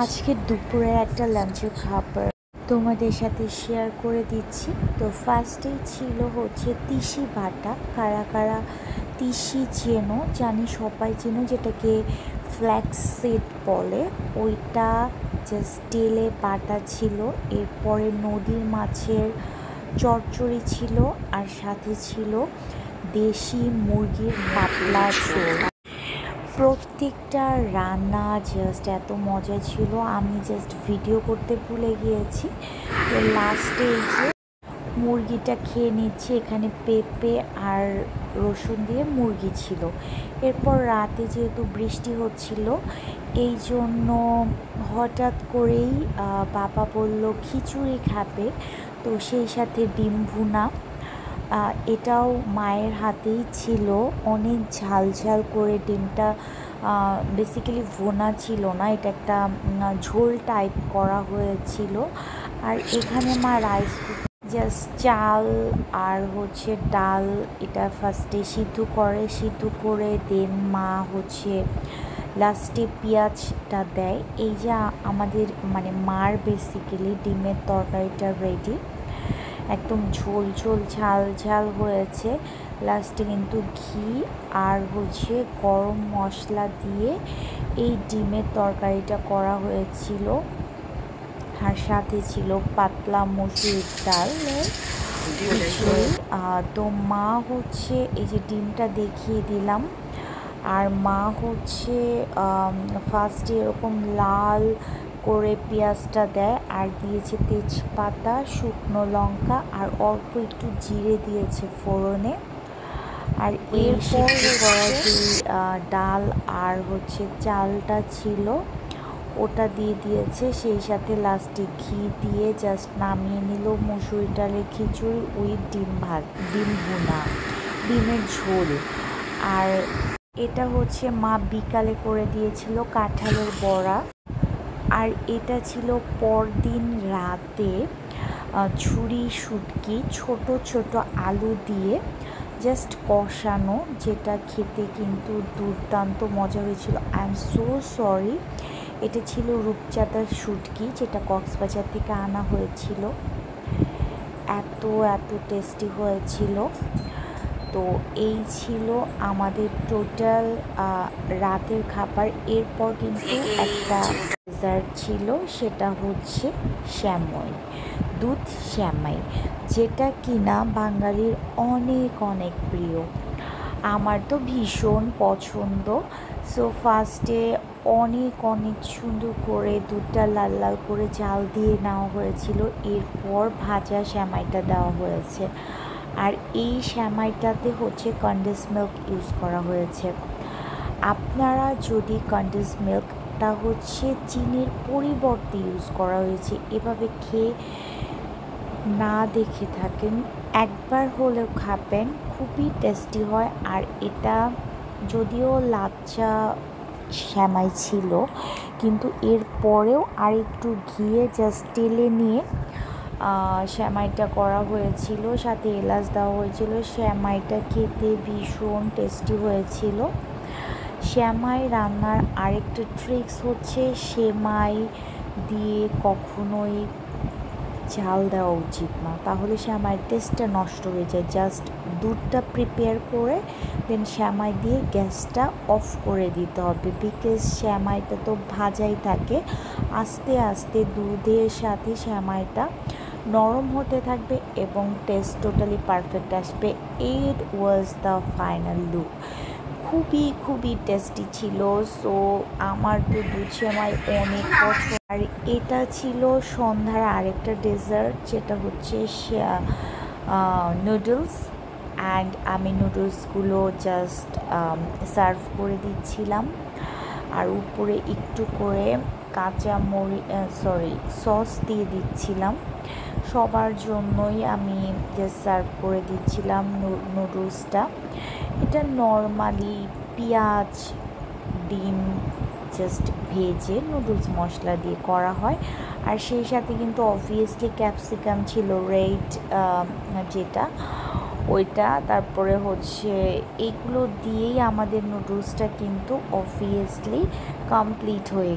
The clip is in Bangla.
আজকে দুপুরে একটা লাঞ্চের খাবার তোমাদের সাথে শেয়ার করে দিচ্ছি। তো ফার্স্টেই ছিল হচ্ছে তিসি বাটা। কারা কারা তিসি চেনো? জানি সবাই চেনো, যেটাকে ফ্ল্যাক্স সিড বলে। ওইটা জাস্ট তেলে বাটা ছিল। এরপরে নদীর মাছের চচ্চড়ি ছিল, আর সাথে ছিল দেশি মুরগির পাতলা ঝোল। প্রত্যেকটা রান্না জাস্ট এত মজা ছিল, আমি জাস্ট ভিডিও করতে ভুলে গিয়েছি। তো লাস্টে এই যে মুরগিটা খেয়ে নিচ্ছি, এখানে পেঁপে আর রসুন দিয়ে মুরগি ছিল। এরপর রাতে যেহেতু বৃষ্টি হচ্ছিল, এই জন্য হঠাৎ করেই বাবা বলল খিচুড়ি খাবে, তো সেই সাথে ডিম ভুনা। এটাও মায়ের হাতেই ছিল। অনেক ঝাল ঝাল করে ডিমটা, বেসিক্যালি ভুনা ছিল না, এটা একটা ঝোল টাইপ করা হয়েছিল। আর এখানে মা রাইস জাস্ট চাল আর হচ্ছে ডাল, এটা ফার্স্টে সিদ্ধ করে দেন মা হচ্ছে লাস্টে পেঁয়াজটা দেয়। এই যে আমাদের মানে মার বেসিক্যালি ডিমের তরকারিটা রেডি, একদম ঝোল ঝোল ঝাল ঝাল হয়েছে। লাস্টে কিন্তু ঘি আর হচ্ছে গরম মশলা দিয়ে এই ডিমের তরকারিটা করা হয়েছিল। আর সাথে ছিল পাতলা মসুর ডাল। তো মা হচ্ছে এই যে ডিমটা দেখিয়ে দিলাম, আর মা হচ্ছে ফার্স্টে এরকম লাল করে পেঁয়াজটা দেয়, আর দিয়েছে তেজপাতা, শুকনো লঙ্কা আর অল্প একটু জিরে দিয়েছে ফোড়নে। আর এরপর যে ডাল আর হচ্ছে চালটা ছিল ওটা দিয়ে দিয়েছে, সেই সাথে লাস্টে ঘি দিয়ে জাস্ট নামিয়ে নিল মুসুরি ডালের খিচুড়ি উইথ ডিম ভুনা, ডিমের ঝোল। আর এটা হচ্ছে মা বিকালে করে দিয়েছিল কাঁঠালের বড়া। আর এটা ছিল পরদিন রাতে ঝুরি শুটকি ছোট ছোট আলু দিয়ে জাস্ট কষানো, যেটা খেতে কিন্তু দুর্দান্ত মজা হয়েছিল। আই এম সো সরি, এটা ছিল রূপচাঁদার শুটকি, যেটা কক্সবাজার থেকে আনা হয়েছিল। এত এত টেস্টি হয়েছিল। তো এই ছিল আমাদের টোটাল রাতের খাবার। এরপর কিন্তু একটা ডেজার্ট ছিল, সেটা হচ্ছে শ্যামাই, দুধ শ্যামাই, যেটা কিনা বাঙালির অনেক অনেক প্রিয়। আমার তো ভীষণ পছন্দ। সো ফার্স্টে অনেক অনেক সুন্দর করে দুধটা লাল লাল করে জাল দিয়ে নেওয়া হয়েছিল। এরপর ভাজা শ্যামাইটা দেওয়া হয়েছে, আর এই শ্যামাইটাতে হচ্ছে কনডেন্স মিল্ক ইউজ করা হয়েছে। আপনারা যদি কনডেন্স মিল্কটা হচ্ছে চিনির পরিবর্তে ইউজ করা হয়েছে এভাবে খেয়ে না দেখে থাকেন, একবার হলেও খাবেন, খুবই টেস্টি হয়। আর এটা যদিও লাচ্চা শ্যামাই ছিল, কিন্তু এরপরেও আরেকটু ঘিয়ে জাস্ট টেলে নিয়ে শ্যামাইটা করা হয়েছিল, সাথে এলাচ দেওয়া হয়েছিল। শ্যামাইটা খেতে ভীষণ টেস্টি হয়েছিল। শ্যামাই রান্নার আরেকটা ট্রিক্স হচ্ছে সেমাই দিয়ে কখনোই ঝাল দেওয়া উচিত না, তাহলে শ্যামাইয়ের টেস্টটা নষ্ট হয়ে যায়। জাস্ট দুধটা প্রিপেয়ার করে দেন শ্যামাই দিয়ে গ্যাসটা অফ করে দিতে হবে, বিকজ শ্যামাইটা তো ভাজাই থাকে। আস্তে আস্তে দুধের সাথে শ্যামাইটা নরম হতে থাকবে এবং টেস্ট টোটালি পারফেক্ট আসবে। ইট ওয়াজ দ্য ফাইনাল লুক। খুবই খুবই টেস্টি ছিল। সো আমার তো দুধ শ্যামাই অনেক পছন্দ। আর এটা ছিল সন্ধ্যার আরেকটা ডেজার্ট, যেটা হচ্ছে নুডলস। অ্যান্ড আমি নুডলসগুলো জাস্ট সার্ভ করে দিচ্ছিলাম, আর উপরে একটু করে সস দিয়ে দিচ্ছিলাম। সবার জন্যই আমি জাস্ট সার্ভ করে দিচ্ছিলাম নুডলসটা। এটা নর্মালি পেঁয়াজ ডিম জাস্ট ভেজে নুডলস মশলা দিয়ে করা হয়। আর সেই সাথে কিন্তু অবভিয়াসলি ক্যাপসিকাম ছিল রেড, যেটা ওইটা। তারপরে হচ্ছে এগুলো দিয়েই আমাদের নুডলসটা কিন্তু অবভিয়াসলি কমপ্লিট হয়ে